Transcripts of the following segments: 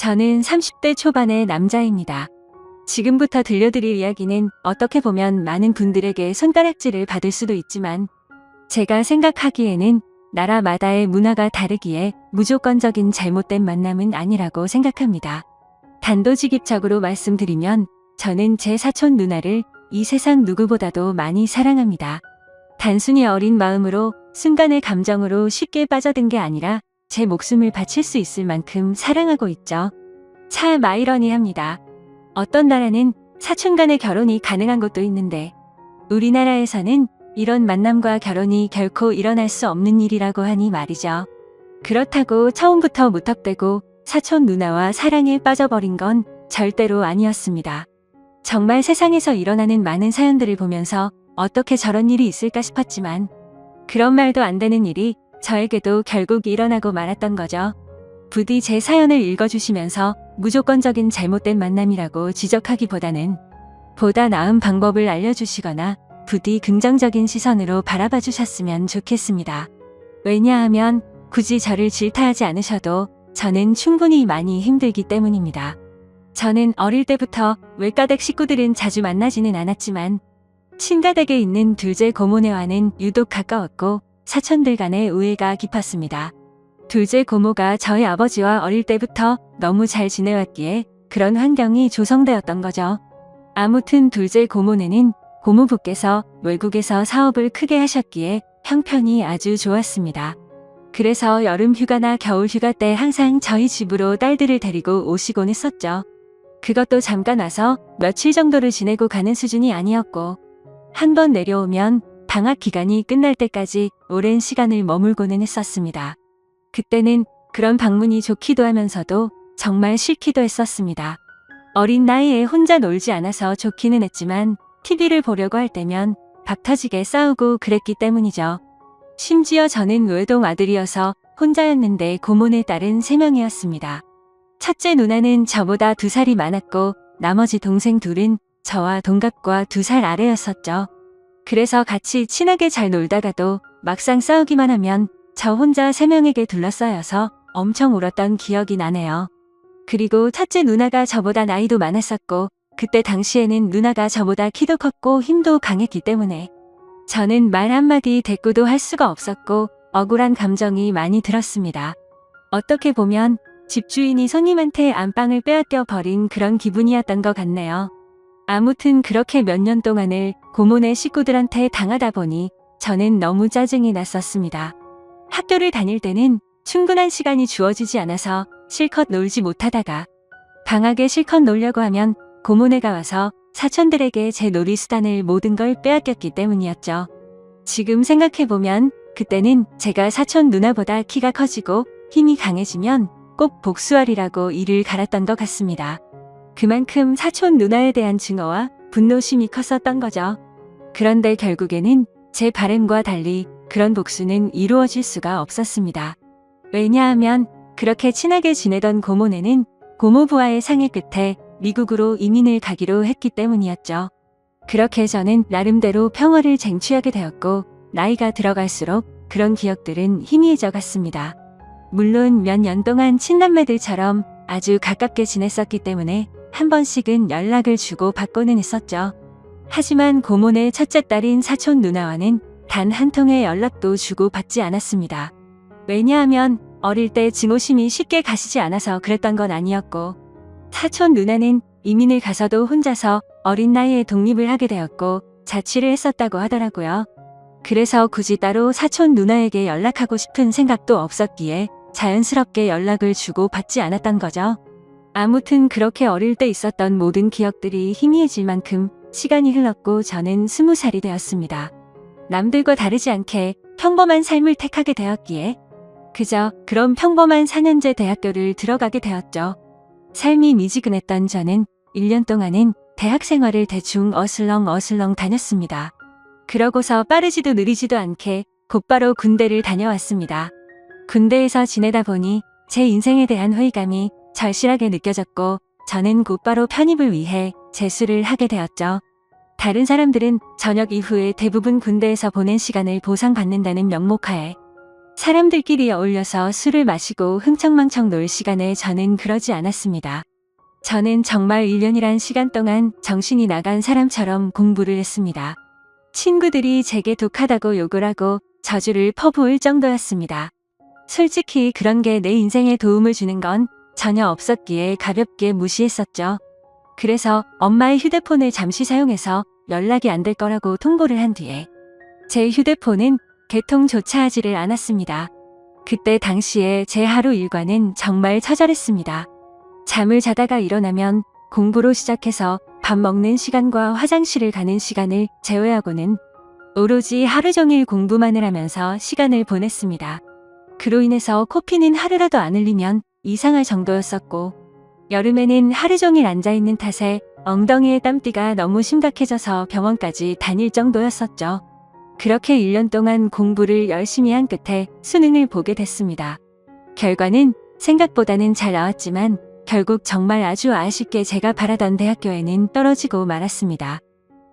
저는 30대 초반의 남자입니다. 지금부터 들려드릴 이야기는 어떻게 보면 많은 분들에게 손가락질을 받을 수도 있지만 제가 생각하기에는 나라마다의 문화가 다르기에 무조건적인 잘못된 만남은 아니라고 생각합니다. 단도직입적으로 말씀드리면 저는 제 사촌 누나를 이 세상 누구보다도 많이 사랑합니다. 단순히 어린 마음으로 순간의 감정으로 쉽게 빠져든 게 아니라 제 목숨을 바칠 수 있을 만큼 사랑하고 있죠. 참 아이러니합니다. 어떤 나라는 사촌 간의 결혼이 가능한 곳도 있는데 우리나라에서는 이런 만남과 결혼이 결코 일어날 수 없는 일이라고 하니 말이죠. 그렇다고 처음부터 무턱대고 사촌 누나와 사랑에 빠져버린 건 절대로 아니었습니다. 정말 세상에서 일어나는 많은 사연들을 보면서 어떻게 저런 일이 있을까 싶었지만 그런 말도 안 되는 일이 저에게도 결국 일어나고 말았던 거죠. 부디 제 사연을 읽어주시면서 무조건적인 잘못된 만남이라고 지적하기보다는 보다 나은 방법을 알려주시거나 부디 긍정적인 시선으로 바라봐 주셨으면 좋겠습니다. 왜냐하면 굳이 저를 질타하지 않으셔도 저는 충분히 많이 힘들기 때문입니다. 저는 어릴 때부터 외가댁 식구들은 자주 만나지는 않았지만 친가댁에 있는 둘째 고모네와는 유독 가까웠고 사촌들 간의 우애가 깊었습니다. 둘째 고모가 저희 아버지와 어릴 때부터 너무 잘 지내왔기에 그런 환경이 조성되었던 거죠. 아무튼 둘째 고모네는 고모부께서 외국에서 사업을 크게 하셨기에 형편이 아주 좋았습니다. 그래서 여름 휴가나 겨울 휴가 때 항상 저희 집으로 딸들을 데리고 오시곤 했었죠. 그것도 잠깐 와서 며칠 정도를 지내고 가는 수준이 아니었고 한번 내려오면 방학 기간이 끝날 때까지 오랜 시간을 머물고는 했었습니다. 그때는 그런 방문이 좋기도 하면서도 정말 싫기도 했었습니다. 어린 나이에 혼자 놀지 않아서 좋기는 했지만 TV를 보려고 할 때면 박 터지게 싸우고 그랬기 때문이죠. 심지어 저는 외동 아들이어서 혼자였는데 고모네 딸은 3명이었습니다. 첫째 누나는 저보다 2살이 많았고 나머지 동생 둘은 저와 동갑과 2살 아래였었죠. 그래서 같이 친하게 잘 놀다가도 막상 싸우기만 하면 저 혼자 3명에게 둘러싸여서 엄청 울었던 기억이 나네요. 그리고 첫째 누나가 저보다 나이도 많았었고 그때 당시에는 누나가 저보다 키도 컸고 힘도 강했기 때문에 저는 말 한마디 대꾸도 할 수가 없었고 억울한 감정이 많이 들었습니다. 어떻게 보면 집주인이 손님한테 안방을 빼앗겨 버린 그런 기분이었던 것 같네요. 아무튼 그렇게 몇 년 동안을 고모네 식구들한테 당하다 보니 저는 너무 짜증이 났었습니다. 학교를 다닐 때는 충분한 시간이 주어지지 않아서 실컷 놀지 못하다가 방학에 실컷 놀려고 하면 고모네가 와서 사촌들에게 제 놀이수단을 모든 걸 빼앗겼기 때문이었죠. 지금 생각해보면 그때는 제가 사촌 누나보다 키가 커지고 힘이 강해지면 꼭 복수하리라고 이를 갈았던 것 같습니다. 그만큼 사촌 누나에 대한 증오와 분노심이 컸었던 거죠. 그런데 결국에는 제 바람과 달리 그런 복수는 이루어질 수가 없었습니다. 왜냐하면 그렇게 친하게 지내던 고모네는 고모부와의 상의 끝에 미국으로 이민을 가기로 했기 때문이었죠. 그렇게 저는 나름대로 평화를 쟁취하게 되었고 나이가 들어갈수록 그런 기억들은 희미해져 갔습니다. 물론 몇 년 동안 친남매들처럼 아주 가깝게 지냈었기 때문에 한 번씩은 연락을 주고 받고는 했었죠. 하지만 고모네 첫째 딸인 사촌 누나와는 단 한 통의 연락도 주고 받지 않았습니다. 왜냐하면 어릴 때 증오심이 쉽게 가시지 않아서 그랬던 건 아니었고 사촌 누나는 이민을 가서도 혼자서 어린 나이에 독립을 하게 되었고 자취를 했었다고 하더라고요. 그래서 굳이 따로 사촌 누나에게 연락하고 싶은 생각도 없었기에 자연스럽게 연락을 주고 받지 않았던 거죠. 아무튼 그렇게 어릴 때 있었던 모든 기억들이 희미해질 만큼 시간이 흘렀고 저는 20살이 되었습니다. 남들과 다르지 않게 평범한 삶을 택하게 되었기에 그저 그런 평범한 4년제 대학교를 들어가게 되었죠. 삶이 미지근했던 저는 1년 동안은 대학 생활을 대충 어슬렁 다녔습니다. 그러고서 빠르지도 느리지도 않게 곧바로 군대를 다녀왔습니다. 군대에서 지내다 보니 제 인생에 대한 회의감이 절실하게 느껴졌고 저는 곧바로 편입을 위해 재수를 하게 되었죠. 다른 사람들은 전역 이후에 대부분 군대에서 보낸 시간을 보상받는다는 명목하에 사람들끼리 어울려서 술을 마시고 흥청망청 놀 시간에 저는 그러지 않았습니다. 저는 정말 1년이란 시간 동안 정신이 나간 사람처럼 공부를 했습니다. 친구들이 제게 독하다고 욕을 하고 저주를 퍼부을 정도였습니다. 솔직히 그런 게 내 인생에 도움을 주는 건 전혀 없었기에 가볍게 무시했었죠. 그래서 엄마의 휴대폰을 잠시 사용해서 연락이 안 될 거라고 통보를 한 뒤에 제 휴대폰은 개통조차 하지를 않았습니다. 그때 당시에 제 하루 일과는 정말 처절했습니다. 잠을 자다가 일어나면 공부로 시작해서 밥 먹는 시간과 화장실을 가는 시간을 제외하고는 오로지 하루 종일 공부만을 하면서 시간을 보냈습니다. 그로 인해서 코피는 하루라도 안 흘리면 이상할 정도였었고, 여름에는 하루 종일 앉아있는 탓에 엉덩이의 땀띠가 너무 심각해져서 병원까지 다닐 정도였었죠. 그렇게 1년 동안 공부를 열심히 한 끝에 수능을 보게 됐습니다. 결과는 생각보다는 잘 나왔지만 결국 정말 아주 아쉽게 제가 바라던 대학교에는 떨어지고 말았습니다.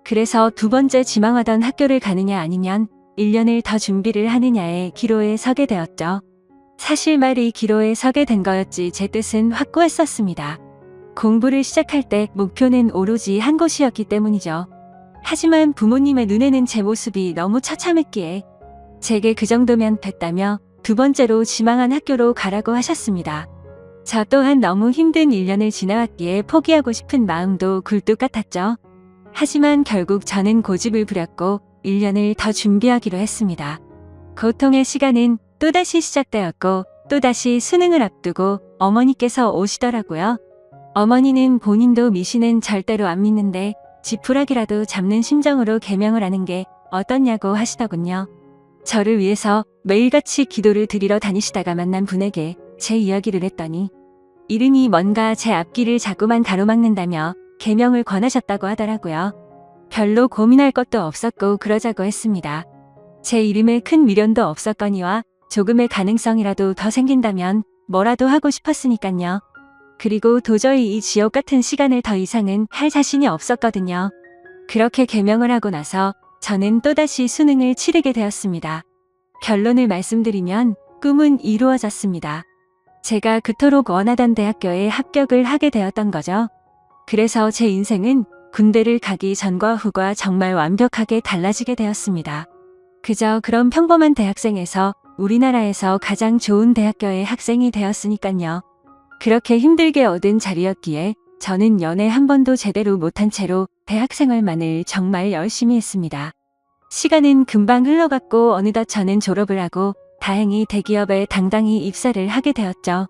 그래서 두 번째 지망하던 학교를 가느냐 아니면 1년을 더 준비를 하느냐의 기로에 서게 되었죠. 사실 말이 기로에 서게 된 거였지 제 뜻은 확고했었습니다. 공부를 시작할 때 목표는 오로지 한 곳이었기 때문이죠. 하지만 부모님의 눈에는 제 모습이 너무 처참했기에 제게 그 정도면 됐다며 두 번째로 지망한 학교로 가라고 하셨습니다. 저 또한 너무 힘든 1년을 지나왔기에 포기하고 싶은 마음도 굴뚝 같았죠. 하지만 결국 저는 고집을 부렸고 1년을 더 준비하기로 했습니다. 고통의 시간은 또다시 시작되었고 또다시 수능을 앞두고 어머니께서 오시더라고요. 어머니는 본인도 미신은 절대로 안 믿는데 지푸라기라도 잡는 심정으로 계명을 하는 게 어떻냐고 하시더군요. 저를 위해서 매일같이 기도를 드리러 다니시다가 만난 분에게 제 이야기를 했더니 이름이 뭔가 제 앞길을 자꾸만 가로막는다며 계명을 권하셨다고 하더라고요. 별로 고민할 것도 없었고 그러자고 했습니다. 제 이름에 큰 미련도 없었거니와 조금의 가능성이라도 더 생긴다면 뭐라도 하고 싶었으니깐요. 그리고 도저히 이 지옥 같은 시간을 더 이상은 할 자신이 없었거든요. 그렇게 계명을 하고 나서 저는 또다시 수능을 치르게 되었습니다. 결론을 말씀드리면 꿈은 이루어졌습니다. 제가 그토록 원하던 대학교에 합격을 하게 되었던 거죠. 그래서 제 인생은 군대를 가기 전과 후가 정말 완벽하게 달라지게 되었습니다. 그저 그런 평범한 대학생에서 우리나라에서 가장 좋은 대학교의 학생이 되었으니깐요. 그렇게 힘들게 얻은 자리였기에 저는 연애 한 번도 제대로 못한 채로 대학생활만을 정말 열심히 했습니다. 시간은 금방 흘러갔고 어느덧 저는 졸업을 하고 다행히 대기업에 당당히 입사를 하게 되었죠.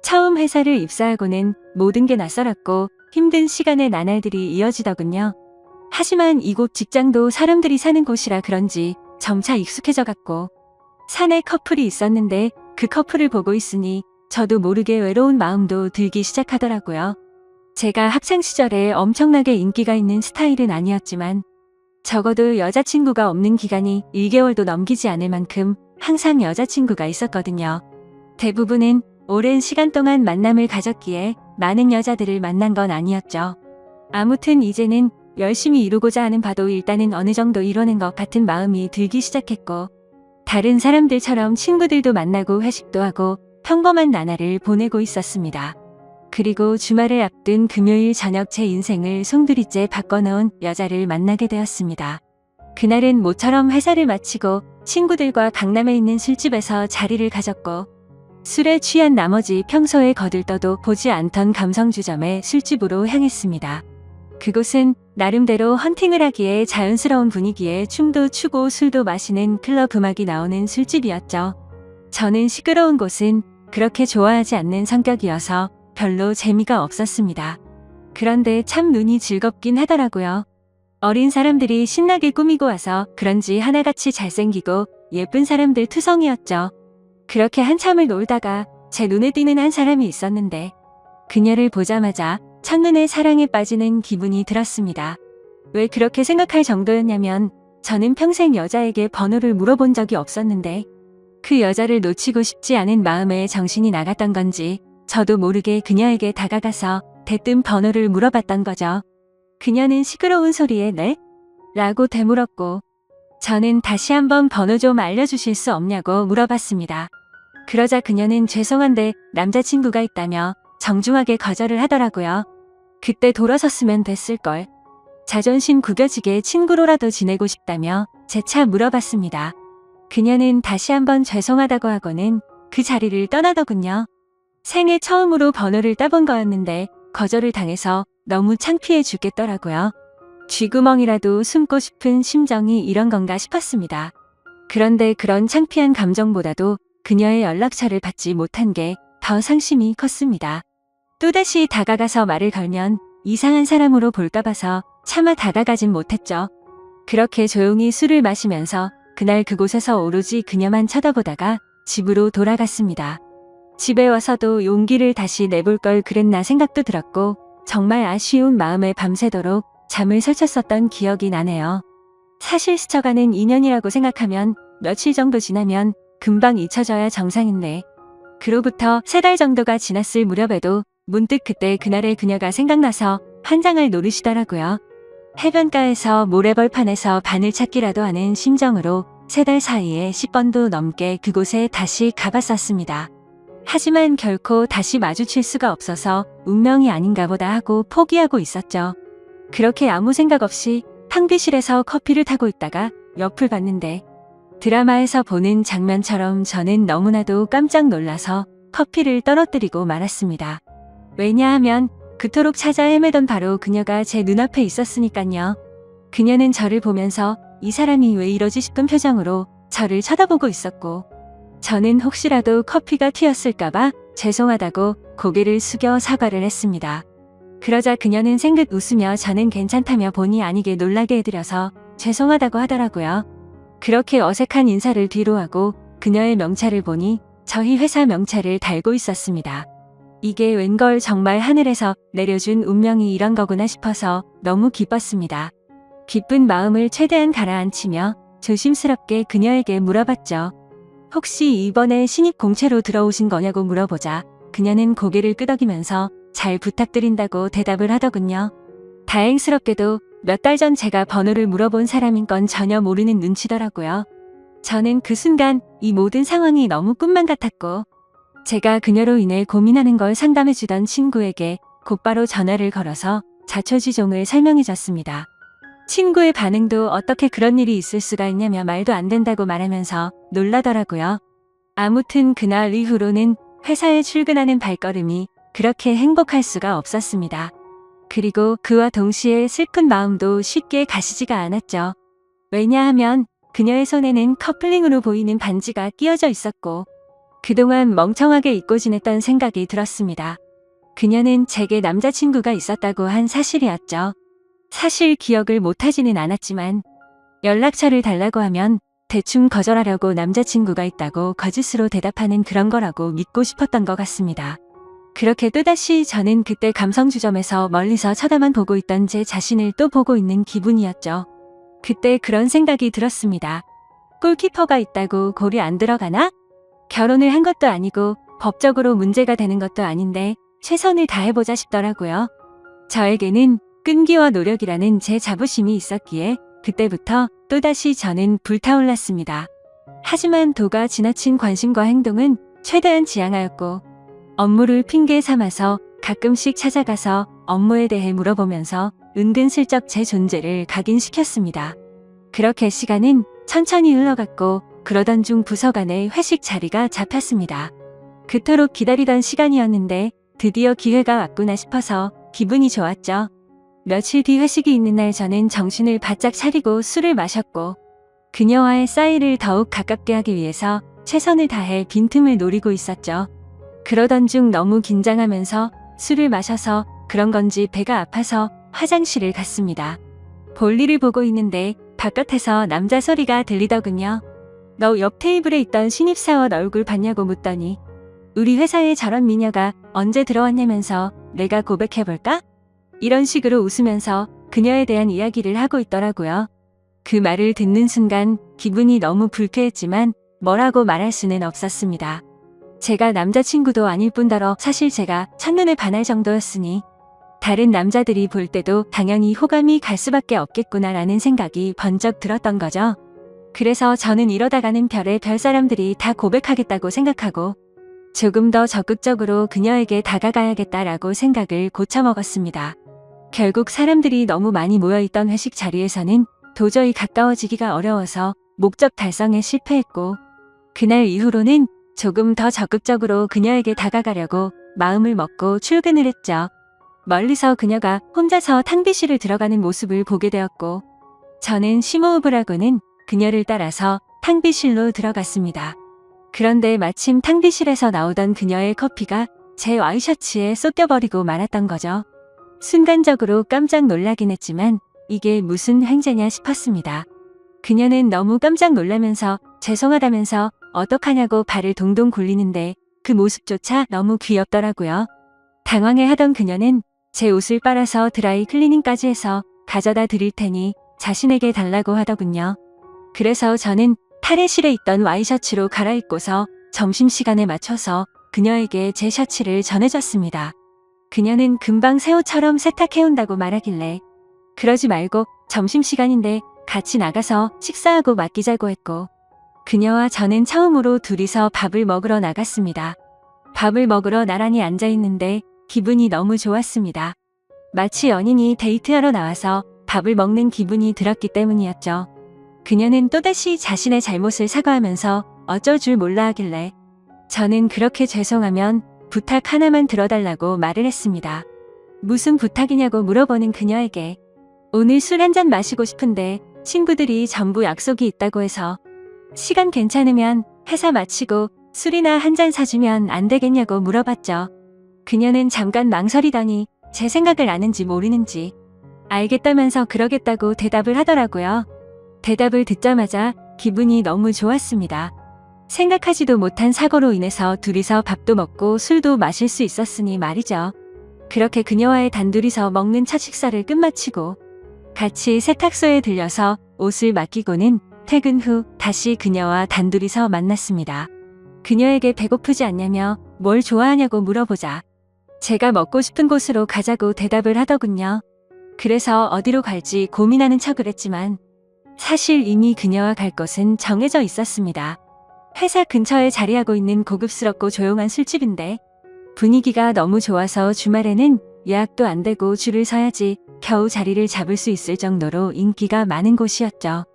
처음 회사를 입사하고는 모든 게 낯설었고 힘든 시간의 나날들이 이어지더군요. 하지만 이곳 직장도 사람들이 사는 곳이라 그런지 점차 익숙해져 갔고 사내 커플이 있었는데 그 커플을 보고 있으니 저도 모르게 외로운 마음도 들기 시작하더라고요. 제가 학창시절에 엄청나게 인기가 있는 스타일은 아니었지만 적어도 여자친구가 없는 기간이 1개월도 넘기지 않을 만큼 항상 여자친구가 있었거든요. 대부분은 오랜 시간 동안 만남을 가졌기에 많은 여자들을 만난 건 아니었죠. 아무튼 이제는 열심히 이루고자 하는 바도 일단은 어느 정도 이루는 것 같은 마음이 들기 시작했고 다른 사람들처럼 친구들도 만나고 회식도 하고 평범한 나날을 보내고 있었습니다. 그리고 주말을 앞둔 금요일 저녁 제 인생을 송두리째 바꿔놓은 여자를 만나게 되었습니다. 그날은 모처럼 회사를 마치고 친구들과 강남에 있는 술집에서 자리를 가졌고 술에 취한 나머지 평소에 거들떠도 보지 않던 감성주점의 술집으로 향했습니다. 그곳은 나름대로 헌팅을 하기에 자연스러운 분위기에 춤도 추고 술도 마시는 클럽 음악이 나오는 술집이었죠. 저는 시끄러운 곳은 그렇게 좋아하지 않는 성격이어서 별로 재미가 없었습니다. 그런데 참 눈이 즐겁긴 하더라고요. 어린 사람들이 신나게 꾸미고 와서 그런지 하나같이 잘생기고 예쁜 사람들 투성이었죠. 그렇게 한참을 놀다가 제 눈에 띄는 한 사람이 있었는데 그녀를 보자마자 첫눈에 사랑에 빠지는 기분이 들었습니다. 왜 그렇게 생각할 정도였냐면 저는 평생 여자에게 번호를 물어본 적이 없었는데 그 여자를 놓치고 싶지 않은 마음에 정신이 나갔던 건지 저도 모르게 그녀에게 다가가서 대뜸 번호를 물어봤던 거죠. 그녀는 시끄러운 소리에 네? 라고 되물었고 저는 다시 한번 번호 좀 알려주실 수 없냐고 물어봤습니다. 그러자 그녀는 죄송한데 남자친구가 있다며 정중하게 거절을 하더라고요. 그때 돌아섰으면 됐을걸. 자존심 구겨지게 친구로라도 지내고 싶다며 재차 물어봤습니다. 그녀는 다시 한번 죄송하다고 하고는 그 자리를 떠나더군요. 생애 처음으로 번호를 따본 거였는데 거절을 당해서 너무 창피해 죽겠더라고요. 쥐구멍이라도 숨고 싶은 심정이 이런 건가 싶었습니다. 그런데 그런 창피한 감정보다도 그녀의 연락처를 받지 못한 게 더 상심이 컸습니다. 또다시 다가가서 말을 걸면 이상한 사람으로 볼까 봐서 차마 다가가진 못했죠. 그렇게 조용히 술을 마시면서 그날 그곳에서 오로지 그녀만 쳐다보다가 집으로 돌아갔습니다. 집에 와서도 용기를 다시 내볼 걸 그랬나 생각도 들었고 정말 아쉬운 마음에 밤새도록 잠을 설쳤었던 기억이 나네요. 사실 스쳐가는 인연이라고 생각하면 며칠 정도 지나면 금방 잊혀져야 정상인데 그로부터 3달 정도가 지났을 무렵에도 문득 그때 그날의 그녀가 생각나서 환장을 노리시더라고요. 해변가에서 모래벌판에서 바늘 찾기라도 하는 심정으로 3달 사이에 10번도 넘게 그곳에 다시 가봤었습니다. 하지만 결코 다시 마주칠 수가 없어서 운명이 아닌가 보다 하고 포기하고 있었죠. 그렇게 아무 생각 없이 탕비실에서 커피를 타고 있다가 옆을 봤는데 드라마에서 보는 장면처럼 저는 너무나도 깜짝 놀라서 커피를 떨어뜨리고 말았습니다. 왜냐하면 그토록 찾아 헤매던 바로 그녀가 제 눈앞에 있었으니깐요. 그녀는 저를 보면서 이 사람이 왜 이러지 싶은 표정으로 저를 쳐다보고 있었고 저는 혹시라도 커피가 튀었을까봐 죄송하다고 고개를 숙여 사과를 했습니다. 그러자 그녀는 생긋 웃으며 저는 괜찮다며 본의 아니게 놀라게 해드려서 죄송하다고 하더라고요. 그렇게 어색한 인사를 뒤로하고 그녀의 명찰을 보니 저희 회사 명찰을 달고 있었습니다. 이게 웬걸 정말 하늘에서 내려준 운명이 이런 거구나 싶어서 너무 기뻤습니다. 기쁜 마음을 최대한 가라앉히며 조심스럽게 그녀에게 물어봤죠. 혹시 이번에 신입 공채로 들어오신 거냐고 물어보자 그녀는 고개를 끄덕이면서 잘 부탁드린다고 대답을 하더군요. 다행스럽게도 몇 달 전 제가 번호를 물어본 사람인 건 전혀 모르는 눈치더라고요. 저는 그 순간 이 모든 상황이 너무 꿈만 같았고 제가 그녀로 인해 고민하는 걸 상담해주던 친구에게 곧바로 전화를 걸어서 자초지종을 설명해줬습니다. 친구의 반응도 어떻게 그런 일이 있을 수가 있냐며 말도 안 된다고 말하면서 놀라더라고요. 아무튼 그날 이후로는 회사에 출근하는 발걸음이 그렇게 행복할 수가 없었습니다. 그리고 그와 동시에 슬픈 마음도 쉽게 가시지가 않았죠. 왜냐하면 그녀의 손에는 커플링으로 보이는 반지가 끼어져 있었고 그동안 멍청하게 잊고 지냈던 생각이 들었습니다. 그녀는 제게 남자친구가 있었다고 한 사실이었죠. 사실 기억을 못하지는 않았지만 연락처를 달라고 하면 대충 거절하려고 남자친구가 있다고 거짓으로 대답하는 그런 거라고 믿고 싶었던 것 같습니다. 그렇게 또다시 저는 그때 감성주점에서 멀리서 쳐다만 보고 있던 제 자신을 또 보고 있는 기분이었죠. 그때 그런 생각이 들었습니다. 골키퍼가 있다고 골이 안 들어가나? 결혼을 한 것도 아니고 법적으로 문제가 되는 것도 아닌데 최선을 다해보자 싶더라고요. 저에게는 끈기와 노력이라는 제 자부심이 있었기에 그때부터 또다시 저는 불타올랐습니다. 하지만 도가 지나친 관심과 행동은 최대한 지양하였고 업무를 핑계 삼아서 가끔씩 찾아가서 업무에 대해 물어보면서 은근슬쩍 제 존재를 각인시켰습니다. 그렇게 시간은 천천히 흘러갔고 그러던 중 부서 간의 회식 자리가 잡혔습니다. 그토록 기다리던 시간이었는데 드디어 기회가 왔구나 싶어서 기분이 좋았죠. 며칠 뒤 회식이 있는 날 저는 정신을 바짝 차리고 술을 마셨고 그녀와의 사이를 더욱 가깝게 하기 위해서 최선을 다해 빈틈을 노리고 있었죠. 그러던 중 너무 긴장하면서 술을 마셔서 그런 건지 배가 아파서 화장실을 갔습니다. 볼일을 보고 있는데 바깥에서 남자 소리가 들리더군요. 너 옆 테이블에 있던 신입사원 얼굴 봤냐고 묻더니 우리 회사에 저런 미녀가 언제 들어왔냐면서 내가 고백해볼까? 이런 식으로 웃으면서 그녀에 대한 이야기를 하고 있더라고요. 그 말을 듣는 순간 기분이 너무 불쾌했지만 뭐라고 말할 수는 없었습니다. 제가 남자친구도 아닐 뿐더러 사실 제가 첫눈에 반할 정도였으니 다른 남자들이 볼 때도 당연히 호감이 갈 수밖에 없겠구나라는 생각이 번쩍 들었던 거죠. 그래서 저는 이러다가는 별의 별 사람들이 다 고백하겠다고 생각하고 조금 더 적극적으로 그녀에게 다가가야겠다라고 생각을 고쳐먹었습니다. 결국 사람들이 너무 많이 모여있던 회식 자리에서는 도저히 가까워지기가 어려워서 목적 달성에 실패했고 그날 이후로는 조금 더 적극적으로 그녀에게 다가가려고 마음을 먹고 출근을 했죠. 멀리서 그녀가 혼자서 탕비실을 들어가는 모습을 보게 되었고 저는 심호흡을 하고는 그녀를 따라서 탕비실로 들어갔습니다. 그런데 마침 탕비실에서 나오던 그녀의 커피가 제 와이셔츠에 쏟겨버리고 말았던 거죠. 순간적으로 깜짝 놀라긴 했지만 이게 무슨 횡재냐 싶었습니다. 그녀는 너무 깜짝 놀라면서 죄송하다면서 어떡하냐고 발을 동동 굴리는데 그 모습조차 너무 귀엽더라고요. 당황해하던 그녀는 제 옷을 빨아서 드라이 클리닝까지 해서 가져다 드릴 테니 자신에게 달라고 하더군요. 그래서 저는 탈의실에 있던 와이셔츠로 갈아입고서 점심시간에 맞춰서 그녀에게 제 셔츠를 전해줬습니다. 그녀는 금방 새 옷처럼 세탁해온다고 말하길래 그러지 말고 점심시간인데 같이 나가서 식사하고 맡기자고 했고 그녀와 저는 처음으로 둘이서 밥을 먹으러 나갔습니다. 밥을 먹으러 나란히 앉아있는데 기분이 너무 좋았습니다. 마치 연인이 데이트하러 나와서 밥을 먹는 기분이 들었기 때문이었죠. 그녀는 또다시 자신의 잘못을 사과하면서 어쩔 줄 몰라 하길래 저는 그렇게 죄송하면 부탁 하나만 들어달라고 말을 했습니다. 무슨 부탁이냐고 물어보는 그녀에게 오늘 술 한잔 마시고 싶은데 친구들이 전부 약속이 있다고 해서 시간 괜찮으면 회사 마치고 술이나 한잔 사주면 안 되겠냐고 물어봤죠. 그녀는 잠깐 망설이더니 제 생각을 아는지 모르는지 알겠다면서 그러겠다고 대답을 하더라고요. 대답을 듣자마자 기분이 너무 좋았습니다. 생각하지도 못한 사고로 인해서 둘이서 밥도 먹고 술도 마실 수 있었으니 말이죠. 그렇게 그녀와의 단둘이서 먹는 첫 식사를 끝마치고 같이 세탁소에 들려서 옷을 맡기고는 퇴근 후 다시 그녀와 단둘이서 만났습니다. 그녀에게 배고프지 않냐며 뭘 좋아하냐고 물어보자 제가 먹고 싶은 곳으로 가자고 대답을 하더군요. 그래서 어디로 갈지 고민하는 척을 했지만 사실 이미 그녀와 갈 곳은 정해져 있었습니다. 회사 근처에 자리하고 있는 고급스럽고 조용한 술집인데 분위기가 너무 좋아서 주말에는 예약도 안 되고 줄을 서야지 겨우 자리를 잡을 수 있을 정도로 인기가 많은 곳이었죠.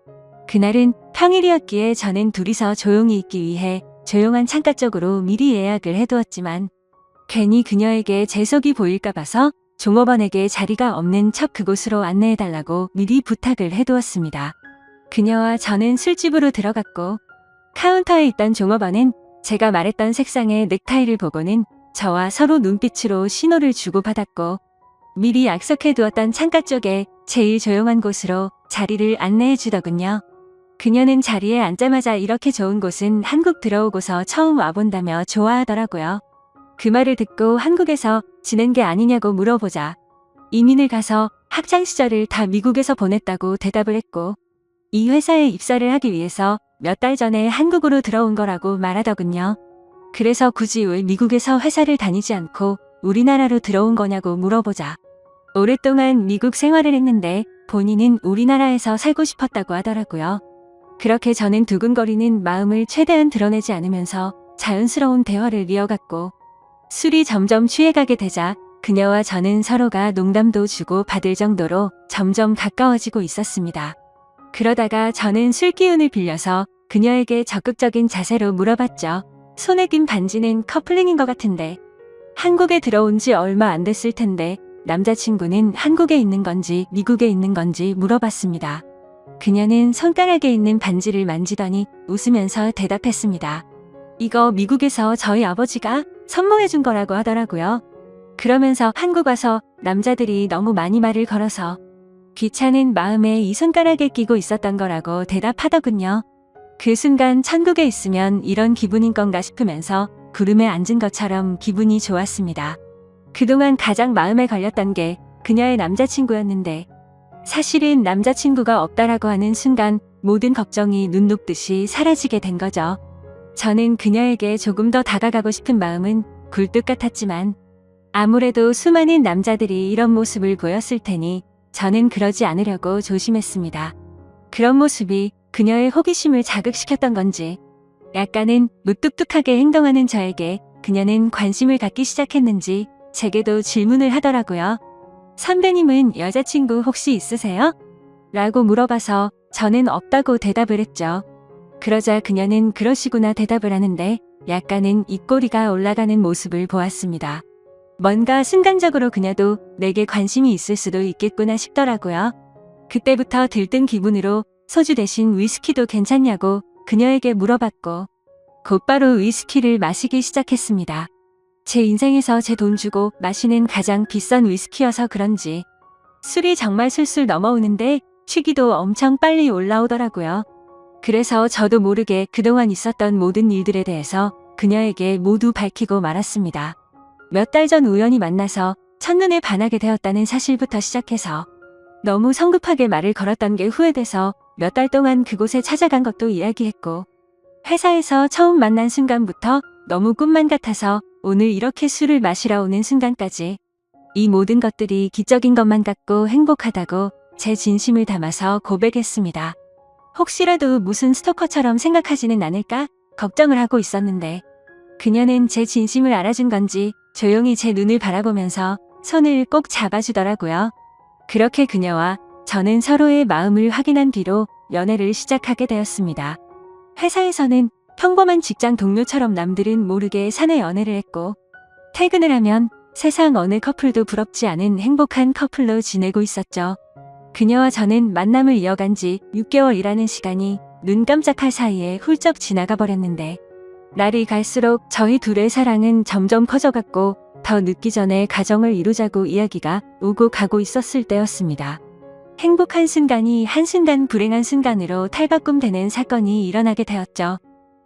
그날은 평일이었기에 저는 둘이서 조용히 있기 위해 조용한 창가 쪽으로 미리 예약을 해두었지만 괜히 그녀에게 제 속이 보일까 봐서 종업원에게 자리가 없는 척 그곳으로 안내해달라고 미리 부탁을 해두었습니다. 그녀와 저는 술집으로 들어갔고 카운터에 있던 종업원은 제가 말했던 색상의 넥타이를 보고는 저와 서로 눈빛으로 신호를 주고받았고 미리 약속해두었던 창가 쪽에 제일 조용한 곳으로 자리를 안내해 주더군요. 그녀는 자리에 앉자마자 이렇게 좋은 곳은 한국 들어오고서 처음 와본다며 좋아하더라고요. 그 말을 듣고 한국에서 지낸 게 아니냐고 물어보자 이민을 가서 학창시절을 다 미국에서 보냈다고 대답을 했고 이 회사에 입사를 하기 위해서 몇 달 전에 한국으로 들어온 거라고 말하더군요. 그래서 굳이 왜 미국에서 회사를 다니지 않고 우리나라로 들어온 거냐고 물어보자 오랫동안 미국 생활을 했는데 본인은 우리나라에서 살고 싶었다고 하더라고요. 그렇게 저는 두근거리는 마음을 최대한 드러내지 않으면서 자연스러운 대화를 이어갔고 술이 점점 취해가게 되자 그녀와 저는 서로가 농담도 주고 받을 정도로 점점 가까워지고 있었습니다. 그러다가 저는 술 기운을 빌려서 그녀에게 적극적인 자세로 물어봤죠. 손에 낀 반지는 커플링인 것 같은데 한국에 들어온 지 얼마 안 됐을 텐데 남자친구는 한국에 있는 건지 미국에 있는 건지 물어봤습니다. 그녀는 손가락에 있는 반지를 만지더니 웃으면서 대답했습니다. 이거 미국에서 저희 아버지가 선물해 준 거라고 하더라고요. 그러면서 한국 와서 남자들이 너무 많이 말을 걸어서 귀찮은 마음에 이 손가락에 끼고 있었던 거라고 대답하더군요. 그 순간 천국에 있으면 이런 기분인 건가 싶으면서 구름에 앉은 것처럼 기분이 좋았습니다. 그동안 가장 마음에 걸렸던 게 그녀의 남자친구였는데 사실은 남자친구가 없다라고 하는 순간 모든 걱정이 눈 녹듯이 사라지게 된 거죠. 저는 그녀에게 조금 더 다가가고 싶은 마음은 굴뚝 같았지만 아무래도 수많은 남자들이 이런 모습을 보였을 테니 저는 그러지 않으려고 조심했습니다. 그런 모습이 그녀의 호기심을 자극시켰던 건지 약간은 무뚝뚝하게 행동하는 저에게 그녀는 관심을 갖기 시작했는지 제게도 질문을 하더라고요. 선배님은 여자친구 혹시 있으세요? 라고 물어봐서 저는 없다고 대답을 했죠. 그러자 그녀는 그러시구나 대답을 하는데 약간은 입꼬리가 올라가는 모습을 보았습니다. 뭔가 순간적으로 그녀도 내게 관심이 있을 수도 있겠구나 싶더라고요. 그때부터 들뜬 기분으로 소주 대신 위스키도 괜찮냐고 그녀에게 물어봤고 곧바로 위스키를 마시기 시작했습니다. 제 인생에서 제 돈 주고 마시는 가장 비싼 위스키여서 그런지 술이 정말 술술 넘어오는데 취기도 엄청 빨리 올라오더라고요. 그래서 저도 모르게 그동안 있었던 모든 일들에 대해서 그녀에게 모두 밝히고 말았습니다. 몇 달 전 우연히 만나서 첫눈에 반하게 되었다는 사실부터 시작해서 너무 성급하게 말을 걸었던 게 후회돼서 몇 달 동안 그곳에 찾아간 것도 이야기했고 회사에서 처음 만난 순간부터 너무 꿈만 같아서 오늘 이렇게 술을 마시러 오는 순간까지 이 모든 것들이 기적인 것만 같고 행복하다고 제 진심을 담아서 고백했습니다. 혹시라도 무슨 스토커처럼 생각하지는 않을까 걱정을 하고 있었는데 그녀는 제 진심을 알아준 건지 조용히 제 눈을 바라보면서 손을 꼭 잡아주더라고요. 그렇게 그녀와 저는 서로의 마음을 확인한 뒤로 연애를 시작하게 되었습니다. 회사에서는 평범한 직장 동료처럼 남들은 모르게 사내 연애를 했고 퇴근을 하면 세상 어느 커플도 부럽지 않은 행복한 커플로 지내고 있었죠. 그녀와 저는 만남을 이어간 지 6개월이라는 시간이 눈 깜짝할 사이에 훌쩍 지나가 버렸는데 날이 갈수록 저희 둘의 사랑은 점점 커져갔고 더 늦기 전에 가정을 이루자고 이야기가 오고 가고 있었을 때였습니다. 행복한 순간이 한순간 불행한 순간으로 탈바꿈되는 사건이 일어나게 되었죠.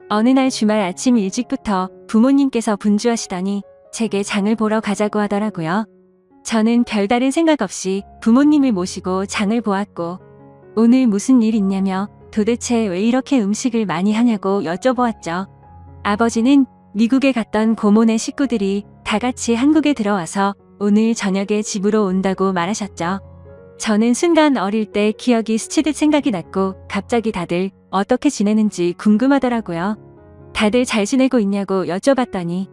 어느 날 주말 아침 일찍부터 부모님께서 분주하시더니 제게 장을 보러 가자고 하더라고요. 저는 별다른 생각 없이 부모님을 모시고 장을 보았고 오늘 무슨 일 있냐며 도대체 왜 이렇게 음식을 많이 하냐고 여쭤보았죠. 아버지는 미국에 갔던 고모네 식구들이 다 같이 한국에 들어와서 오늘 저녁에 집으로 온다고 말하셨죠. 저는 순간 어릴 때 기억이 스치듯 생각이 났고 갑자기 다들 어떻게 지내는지 궁금하더라고요. 다들 잘 지내고 있냐고 여쭤봤더니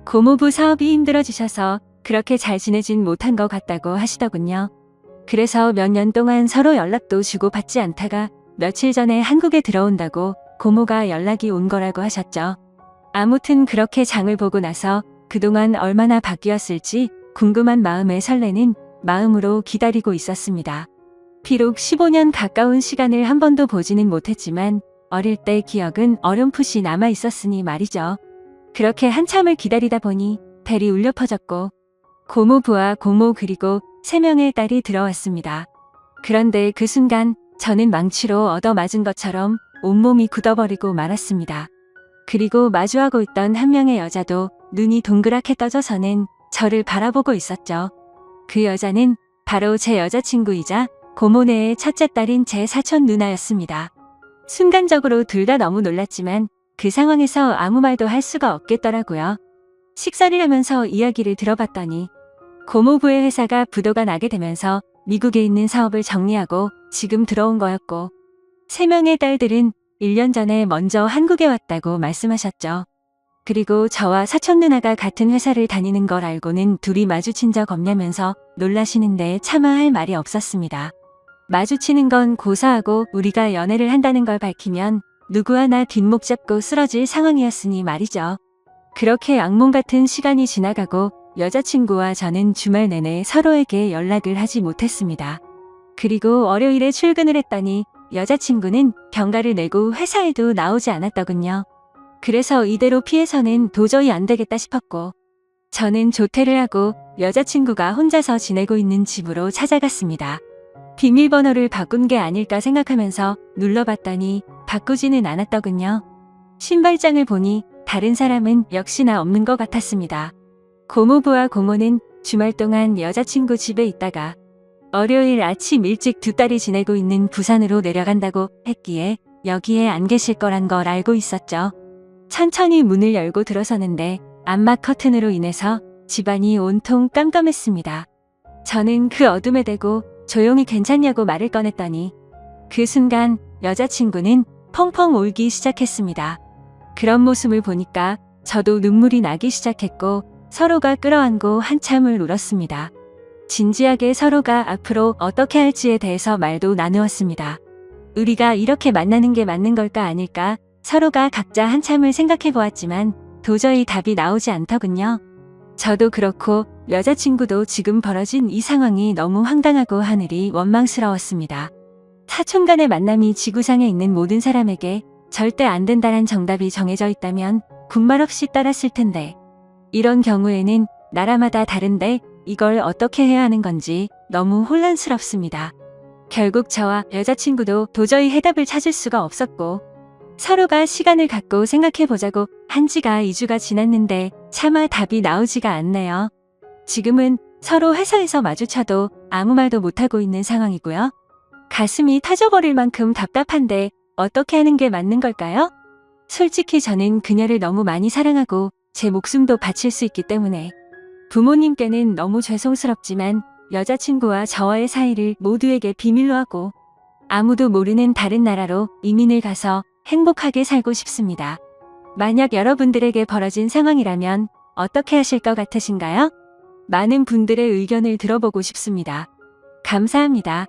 고모부 사업이 힘들어지셔서 그렇게 잘 지내진 못한 것 같다고 하시더군요. 그래서 몇 년 동안 서로 연락도 주고받지 않다가 며칠 전에 한국에 들어온다고 고모가 연락이 온 거라고 하셨죠. 아무튼 그렇게 장을 보고 나서 그동안 얼마나 바뀌었을지 궁금한 마음에 설레는 마음으로 기다리고 있었습니다. 비록 15년 가까운 시간을 한 번도 보지는 못했지만 어릴 때 기억은 어렴풋이 남아 있었으니 말이죠. 그렇게 한참을 기다리다 보니 벨이 울려 퍼졌고 고모부와 고모 그리고 3명의 딸이 들어왔습니다. 그런데 그 순간 저는 망치로 얻어맞은 것처럼 온몸이 굳어버리고 말았습니다. 그리고 마주하고 있던 한 명의 여자도 눈이 동그랗게 떠져서는 저를 바라보고 있었죠. 그 여자는 바로 제 여자친구이자 고모네의 첫째 딸인 제 사촌 누나였습니다. 순간적으로 둘 다 너무 놀랐지만 그 상황에서 아무 말도 할 수가 없겠더라고요. 식사를 하면서 이야기를 들어봤더니 고모부의 회사가 부도가 나게 되면서 미국에 있는 사업을 정리하고 지금 들어온 거였고 3명의 딸들은 1년 전에 먼저 한국에 왔다고 말씀하셨죠. 그리고 저와 사촌 누나가 같은 회사를 다니는 걸 알고는 둘이 마주친 적 없냐면서 놀라시는데 차마 할 말이 없었습니다. 마주치는 건 고사하고 우리가 연애를 한다는 걸 밝히면 누구 하나 뒷목 잡고 쓰러질 상황이었으니 말이죠. 그렇게 악몽 같은 시간이 지나가고 여자친구와 저는 주말 내내 서로에게 연락을 하지 못했습니다. 그리고 월요일에 출근을 했더니 여자친구는 병가를 내고 회사에도 나오지 않았더군요. 그래서 이대로 피해서는 도저히 안 되겠다 싶었고 저는 조퇴를 하고 여자친구가 혼자서 지내고 있는 집으로 찾아갔습니다. 비밀번호를 바꾼 게 아닐까 생각하면서 눌러봤더니 바꾸지는 않았더군요. 신발장을 보니 다른 사람은 역시나 없는 것 같았습니다. 고모부와 고모는 주말 동안 여자친구 집에 있다가 월요일 아침 일찍 두 딸이 지내고 있는 부산으로 내려간다고 했기에 여기에 안 계실 거란 걸 알고 있었죠. 천천히 문을 열고 들어서는데 암막 커튼으로 인해서 집안이 온통 깜깜했습니다. 저는 그 어둠에 대고 조용히 괜찮냐고 말을 꺼냈더니 그 순간 여자친구는 펑펑 울기 시작했습니다. 그런 모습을 보니까 저도 눈물이 나기 시작했고 서로가 끌어안고 한참을 울었습니다. 진지하게 서로가 앞으로 어떻게 할지에 대해서 말도 나누었습니다. 우리가 이렇게 만나는 게 맞는 걸까 아닐까 서로가 각자 한참을 생각해 보았지만 도저히 답이 나오지 않더군요. 저도 그렇고 여자친구도 지금 벌어진 이 상황이 너무 황당하고 하늘이 원망스러웠습니다. 사촌 간의 만남이 지구상에 있는 모든 사람에게 절대 안 된다란 정답이 정해져 있다면 군말 없이 따랐을 텐데 이런 경우에는 나라마다 다른데 이걸 어떻게 해야 하는 건지 너무 혼란스럽습니다. 결국 저와 여자친구도 도저히 해답을 찾을 수가 없었고 서로가 시간을 갖고 생각해보자고 한 지가 2주가 지났는데 차마 답이 나오지가 않네요. 지금은 서로 회사에서 마주쳐도 아무 말도 못하고 있는 상황이고요. 가슴이 터져버릴 만큼 답답한데 어떻게 하는 게 맞는 걸까요? 솔직히 저는 그녀를 너무 많이 사랑하고 제 목숨도 바칠 수 있기 때문에 부모님께는 너무 죄송스럽지만 여자친구와 저와의 사이를 모두에게 비밀로 하고 아무도 모르는 다른 나라로 이민을 가서 행복하게 살고 싶습니다. 만약 여러분들에게 벌어진 상황이라면 어떻게 하실 것 같으신가요? 많은 분들의 의견을 들어보고 싶습니다. 감사합니다.